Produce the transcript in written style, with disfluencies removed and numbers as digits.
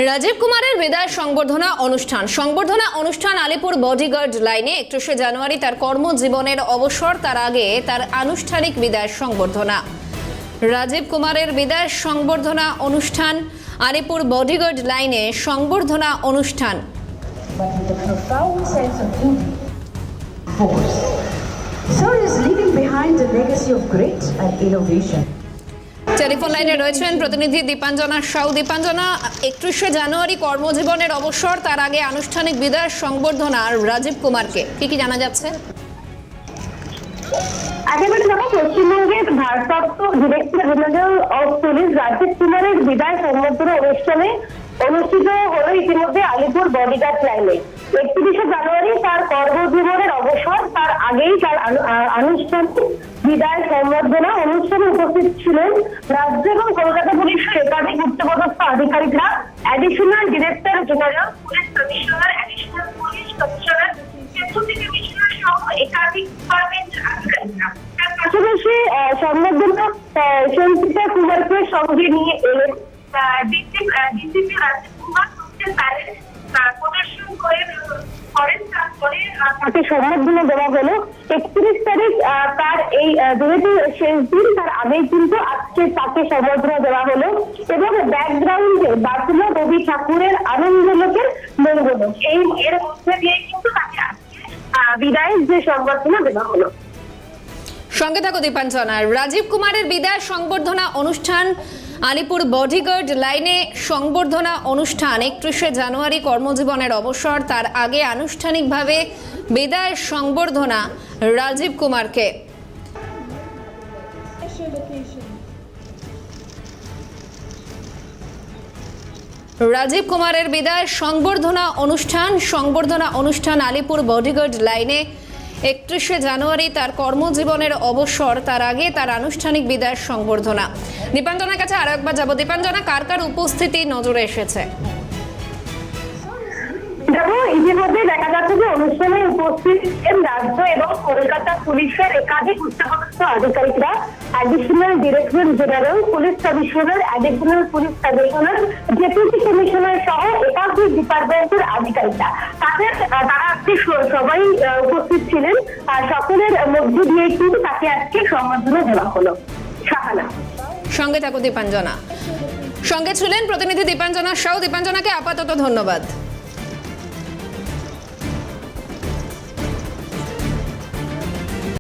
রাজীব কুমারের বিদায় সংবর্ধনা অনুষ্ঠান আলিপুর বডিগার্ড লাইনে 31 জানুয়ারি তার কর্মজীবনের অবসর, তার আগে তার আনুষ্ঠানিক বিদায় সংবর্ধনা। রাজীব কুমারের বিদায় সংবর্ধনা অনুষ্ঠান আলিপুর বডিগার্ড লাইনে সংবর্ধনা অনুষ্ঠান। But with a profound sense of duty, force, Sir is leaving behind a legacy of grit and innovation. Telephone লাইনে রয়েছেন প্রতিনিধি দীপাঞ্জনা সাউ। দীপাঞ্জনা, 31 জানুয়ারি কর্মজীবনের অবসর, তার আগে আনুষ্ঠানিক বিদায় সংবর্ধনা রাজীব কুমারকে, কি জানা যাচ্ছে? একেবারে দেখো, পশ্চিমবঙ্গের ভারপ্রাপ্ত director general of police Rajiv কুমারের বিদায় সংবর্ধনা অনুষ্ঠানে অনুষ্ঠিত হলো ইতিমধ্যে আলিপুর বডিগার্ড লাইনে। 31 জানুয়ারি তার কর্মজীবনের অবসর, তার আগেই তার আনুষ্ঠানিক বিদায় সংবর্ধনা অনুষ্ঠানে উপস্থিত ছিলেন রাজ্য এবং কলকাতা পুলিশের একাধিক উচ্চপদস্থ আধিকারিকরা, additional director general, police commissioner, additional police commissioner, deputy commissioner সহ একাধিক ডিপার্টমেন্টের আধিকারিকরা। তার পাশাপাশি সংবর্ধনা সঞ্চিতা কুমারকে সঙ্গে নিয়ে এলেন ডিসিপি রাজীব কুমার প্রদর্শন করেন। তারপরে তাকে সংবর্ধনা দেওয়া হলো। 31 তারিখ তার এই যেহেতু শেষ দিন, তার আগেই কিন্তু আজকে তাকে সংবর্ধনা দেওয়া হলো এবং ব্যাকগ্রাউন্ডে বাজল রবি ঠাকুরের আনন্দলোকের মঙ্গলক। এর মধ্যে দিয়ে কিন্তু তাকে আজকে বিদায়ের যে সংবর্ধনা দেওয়া হলো। সঙ্গে থাকো দীপাঞ্জনা। রাজীব কুমারের বিদায় সংবর্ধনা অনুষ্ঠান আলিপুর বডিগার্ড লাইনে সংবর্ধনা অনুষ্ঠান 31 জানুয়ারি কর্মজীবনের অবসর, তার আগে আনুষ্ঠানিকভাবে বিদায় সংবর্ধনা রাজীব কুমারকে। রাজীব কুমারের বিদায় সংবর্ধনা অনুষ্ঠান আলিপুর বডিগার্ড লাইনে 31 জানুয়ারি তার কর্মজীবনের অবসর, তার আগে তার আনুষ্ঠানিক বিদায় সংবর্ধনা। দীপাঞ্জনার কাছে আরো একবার যাবো। দীপাঞ্জনা, কার কার উপস্থিতি নজরে এসেছে? দেখো, ইতিমধ্যে দেখা যাচ্ছে যে অনুষ্ঠানে উপস্থিত রাজ্য এবং কলকাতা পুলিশের একাধিক উচ্চপদস্থ আধিকারিকরা, additional director general, police commissioner, additional police commissioner, deputy commissioner সহ একাধিক ডিপার্টমেন্টের আধিকারিকরা। তারা আজকে সবাই উপস্থিত ছিলেন। সকলের মধ্য দিয়ে কিন্তু তাকে আজকে সংবর্ধনা দেওয়া হলো। শাহানা, সঙ্গে থাকো দীপাঞ্জনা। সঙ্গে ছিলেন প্রতিনিধি দীপাঞ্জনা সাউ। দীপাঞ্জনাকে আপাতত ধন্যবাদ।